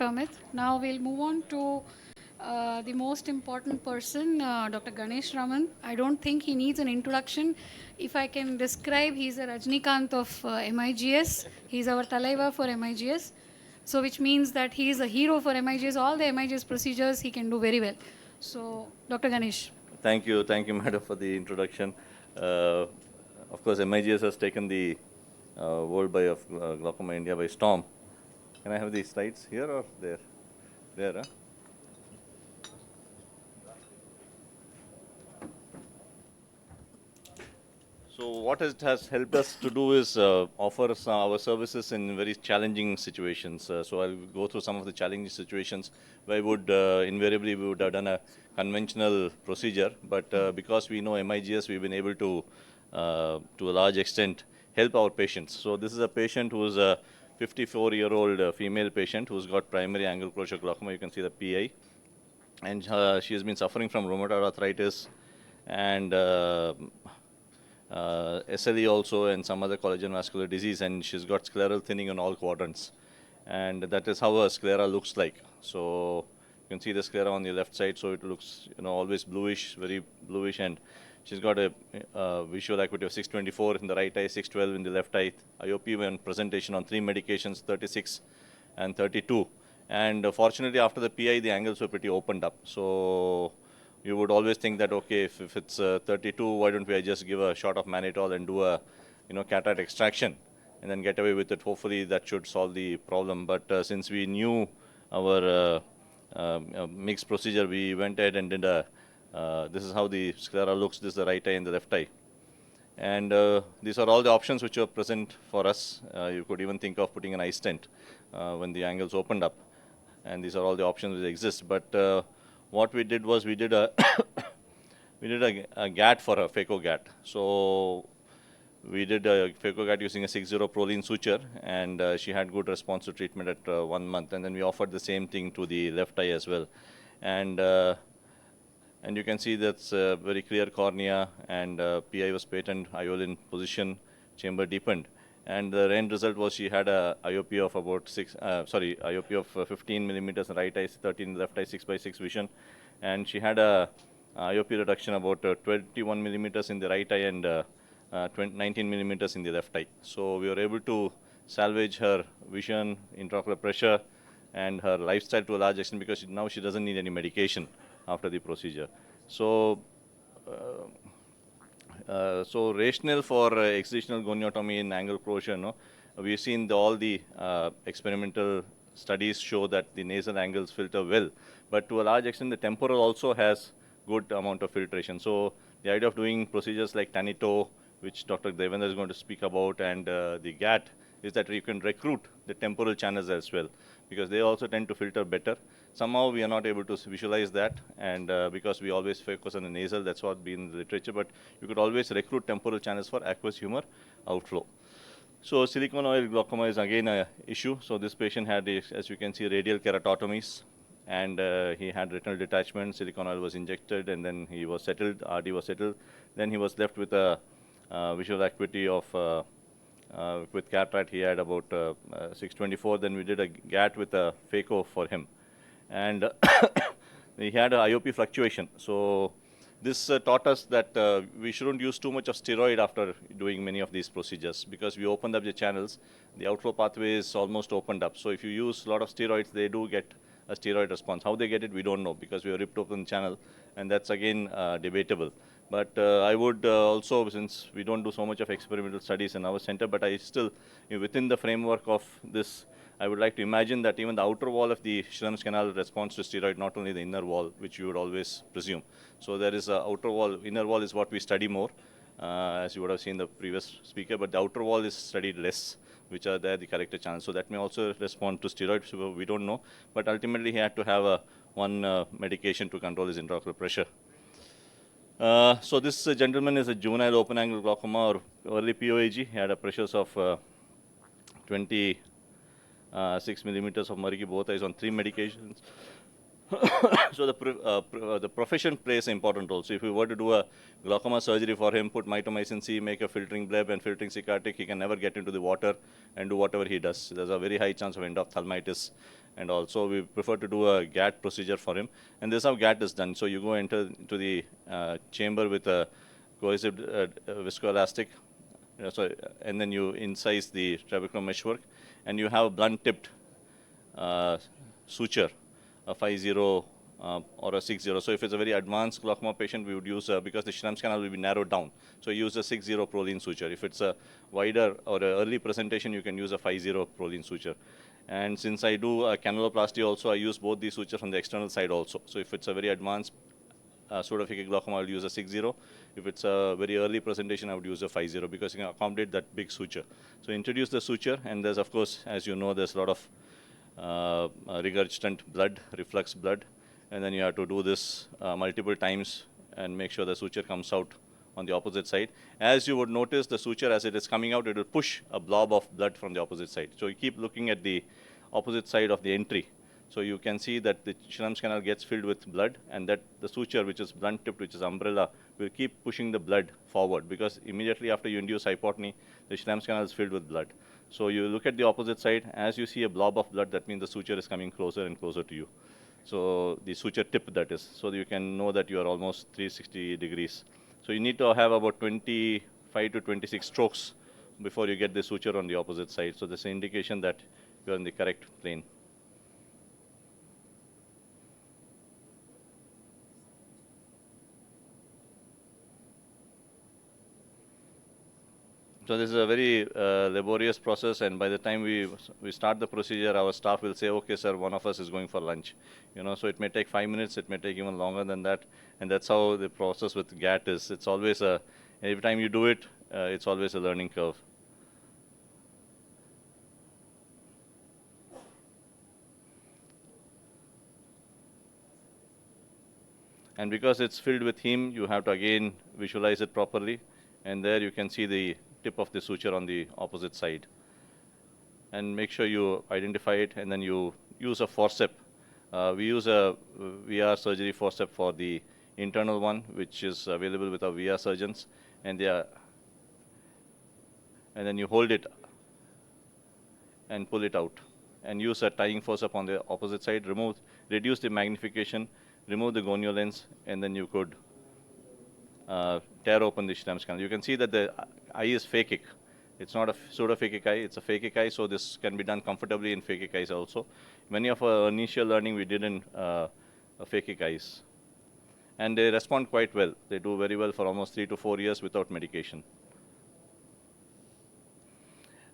Amit. Now we'll move on to the most important person, Dr. Ganesh Raman. I don't think he needs an introduction. If I can describe, he's a Rajnikant of MIGS. He's our Talaiva for MIGS. So which means that he is a hero for MIGS. All the MIGS procedures he can do very well. So, Dr. Ganesh. Thank you, madam, for the introduction. Uh, of course, MIGS has taken the world of glaucoma India by storm. Can I have the slides here or there? There, huh? So what it has helped us to do is offer our services in very challenging situations. So I'll go through some of the challenging situations where invariably we would have done a conventional procedure, but because we know MIGS, we've been able to a large extent, help our patients. So this is a patient who is a 54-year-old female patient who's got primary angle closure glaucoma. You can see the PI. And she has been suffering from rheumatoid arthritis and SLE also and some other collagen vascular disease, and she's got scleral thinning in all quadrants. And that is how a sclera looks like. So you can see the sclera on the left side, so it looks always bluish, very bluish, and she's got a visual acuity of 624 in the right eye, 612 in the left eye. IOP when presentation on 3 medications, 36 and 32. And fortunately, after the PI, the angles were pretty opened up. So you would always think that, okay, if it's 32, why don't we just give a shot of mannitol and do a cataract extraction and then get away with it. Hopefully that should solve the problem. But since we knew our mixed procedure, we went ahead and did this is how the sclera looks. This is the right eye and the left eye. And these are all the options which are present for us. You could even think of putting an eye stent when the angles opened up. And these are all the options that exist. But what we did was we did a Gatt for a phaco Gatt. So we did a phaco Gatt using a 6-0 proline suture, and she had good response to treatment at 1 month. And then we offered the same thing to the left eye as well. And you can see that's very clear cornea, and PI was patent, IOL in position, chamber deepened. And the end result was she had a IOP of about IOP of 15 millimeters in right eye, 13 in left eye, 6/6 vision. And she had a IOP reduction about 21 millimeters in the right eye and 19 millimeters in the left eye. So we were able to salvage her vision, intraocular pressure, and her lifestyle to a large extent because now she doesn't need any medication after the procedure. So rationale for excisional goniotomy in angle closure, we've seen all the experimental studies show that the nasal angles filter well, but to a large extent the temporal also has good amount of filtration. So the idea of doing procedures like Tanito, which Dr. Devendra is going to speak about, and the Gatt, is that you can recruit the temporal channels as well, because they also tend to filter better. Somehow we are not able to visualize that, and because we always focus on the nasal, that's what been in the literature, but you could always recruit temporal channels for aqueous humor outflow. So silicone oil glaucoma is again an issue. So this patient had, as you can see, radial keratotomies, and he had retinal detachment. Silicone oil was injected, and then he was settled, RD was settled. Then he was left with a visual acuity of with cataract, he had about 624. Then we did a Gatt with a phaco for him. And he had a IOP fluctuation. So this taught us that we shouldn't use too much of steroid after doing many of these procedures, because we opened up the channels. The outflow pathway is almost opened up. So if you use a lot of steroids, they do get a steroid response. How they get it, we don't know, because we have ripped open the channel, and that's again debatable. But I would also, since we don't do so much of experimental studies in our center, but I still, within the framework of this, I would like to imagine that even the outer wall of the Schramm's canal responds to steroid, not only the inner wall, which you would always presume. So there is a outer wall. Inner wall is what we study more, as you would have seen the previous speaker, but the outer wall is studied less, which are there, the corrector channels. So that may also respond to steroids, so we don't know. But ultimately, he had to have one medication to control his intraocular pressure. So this gentleman is a juvenile open angle glaucoma or early POAG. He had a pressures of 26 millimeters of mercury, both eyes on 3 medications. So the profession plays an important role. So if we were to do a glaucoma surgery for him, put mitomycin C, make a filtering bleb and filtering cicatric, he can never get into the water and do whatever he does. There's a very high chance of endophthalmitis. And also we prefer to do a Gatt procedure for him. And this is how Gatt is done. So you go enter into the chamber with a cohesive viscoelastic, and then you incise the trabecular meshwork, and you have a blunt-tipped suture, a 5-0 or a 6-0. So if it's a very advanced glaucoma patient, we would use, because the Schramm's canal will be narrowed down, so use a 6-0 Prolene suture. If it's a wider or a early presentation, you can use a 5-0 Prolene suture. And since I do a canaloplasty also, I use both these sutures on the external side also. So if it's a very advanced pseudophakic glaucoma, I will use a 6-0. If it's a very early presentation, I would use a 5-0 because you can accommodate that big suture. So introduce the suture, and there's, of course, as you know, there's a lot of regurgitant blood, reflux blood, and then you have to do this multiple times and make sure the suture comes out on the opposite side. As you would notice, the suture, as it is coming out, it will push a blob of blood from the opposite side. So you keep looking at the opposite side of the entry. So you can see that the Schramm's canal gets filled with blood, and that the suture, which is blunt tipped, which is umbrella, will keep pushing the blood forward, because immediately after you induce hypotony, the Schramm's canal is filled with blood. So you look at the opposite side. As you see a blob of blood, that means the suture is coming closer and closer to you. So the suture tip, that is, so that you can know that you are almost 360 degrees. So you need to have about 25 to 26 strokes before you get the suture on the opposite side. So this is an indication that you are in the correct plane. So this is a very laborious process, and by the time we start the procedure, our staff will say, okay, sir, one of us is going for lunch. So it may take 5 minutes, it may take even longer than that, and that's how the process with Gatt is. It's always every time you do it, it's always a learning curve. And because it's filled with heme, you have to again visualize it properly, and there you can see the tip of the suture on the opposite side. And make sure you identify it, and then you use a forceps. We use a VR surgery forceps for the internal one, which is available with our VR surgeons, and then you hold it and pull it out, and use a tying forceps on the opposite side. Reduce the magnification, remove the gonio lens, and then you could tear open the Schramm's canal. You can see that the eye is phakic. It's not a pseudophakic eye, it's a phakic eye, so this can be done comfortably in phakic eyes also. Many of our initial learning we did in phakic eyes. And they respond quite well. They do very well for almost 3 to 4 years without medication.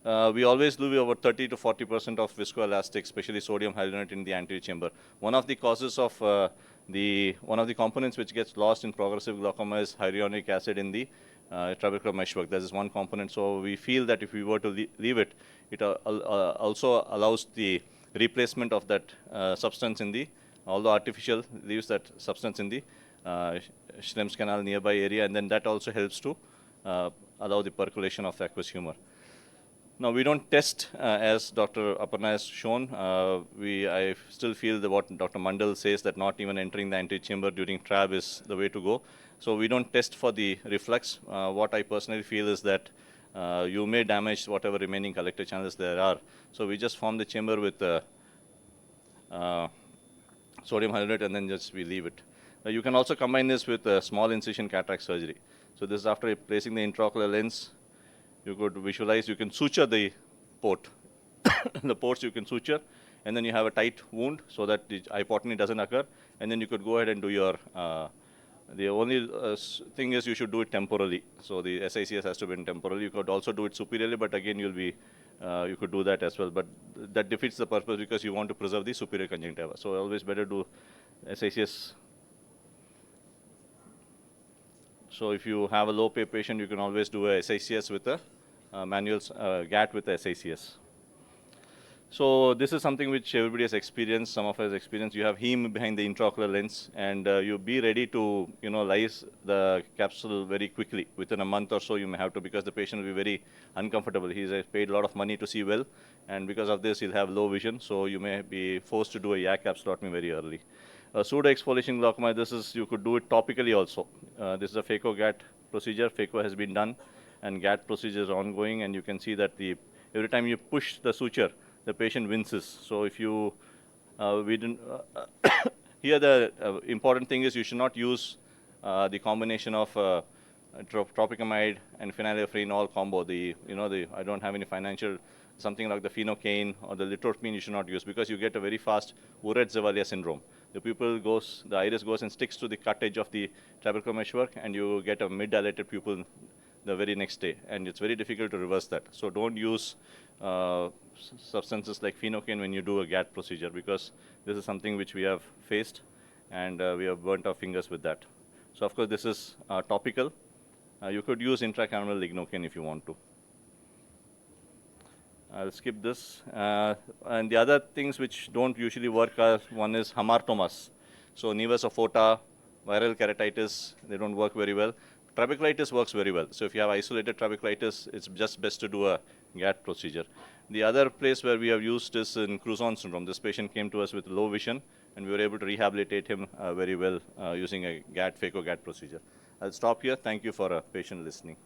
We always do about 30 to 40% of viscoelastic, especially sodium hyaluronate, in the anterior chamber. One of the causes of one of the components which gets lost in progressive glaucoma is hyaluronic acid in the trabecular meshwork. That is one component. So we feel that if we were to leave it, it also allows the replacement of that substance in the, although artificial, leaves that substance in the Schramm's canal nearby area, and then that also helps to allow the percolation of the aqueous humor. Now, we don't test, as Dr. Aparna has shown. I still feel that what Dr. Mandal says, that not even entering the anterior chamber during TRAB is the way to go. So we don't test for the reflux. What I personally feel is that you may damage whatever remaining collector channels there are. So we just form the chamber with sodium hyaluronate, and then just we leave it. You can also combine this with small incision cataract surgery. So this is after placing the intraocular lens. You could visualize, you can suture the port. The ports you can suture, and then you have a tight wound so that the hypotony doesn't occur, and then you could go ahead and do your, the only thing is you should do it temporally. So the SICS has to be temporally. You could also do it superiorly, but again you'll be, you could do that as well. But that defeats the purpose because you want to preserve the superior conjunctiva. So always better do SICS. So if you have a low pay patient, you can always do a SICS with a manual Gatt with a SICS. So this is something which everybody has experienced, some of us have experienced. You have heme behind the intraocular lens, and you be ready to lyse the capsule very quickly. Within a month or so you may have to, because the patient will be very uncomfortable. He's paid a lot of money to see well, and because of this he'll have low vision, so you may be forced to do a YAG capsulotomy very early. Pseudo-exfoliation glaucoma, you could do it topically also. This is a phaco-Gatt procedure. Phaco has been done, and Gatt procedure is ongoing, and you can see that every time you push the suture, the patient winces. So if you We didn't. Here, the important thing is you should not use the combination of tropicamide and phenylephrine combo. I don't have any financial, something like the phenocaine or the litropamine you should not use, because you get a very fast Uret-Zevalia syndrome. The iris goes and sticks to the cut edge of the trabecular meshwork, and you get a mid-dilated pupil the very next day, and it's very difficult to reverse that. So don't use substances like phenocaine when you do a Gatt procedure, because this is something which we have faced, and we have burnt our fingers with that. So of course this is topical. You could use intracameral lignocaine if you want to. I'll skip this. And the other things which don't usually work are, one is hamartomas. So nevus of aorta, viral keratitis, they don't work very well. Trabeculitis works very well. So if you have isolated trabeculitis, it's just best to do a Gatt procedure. The other place where we have used is in Cruzon syndrome. This patient came to us with low vision, and we were able to rehabilitate him very well using a Gatt, phaco Gatt procedure. I'll stop here. Thank you for patient listening.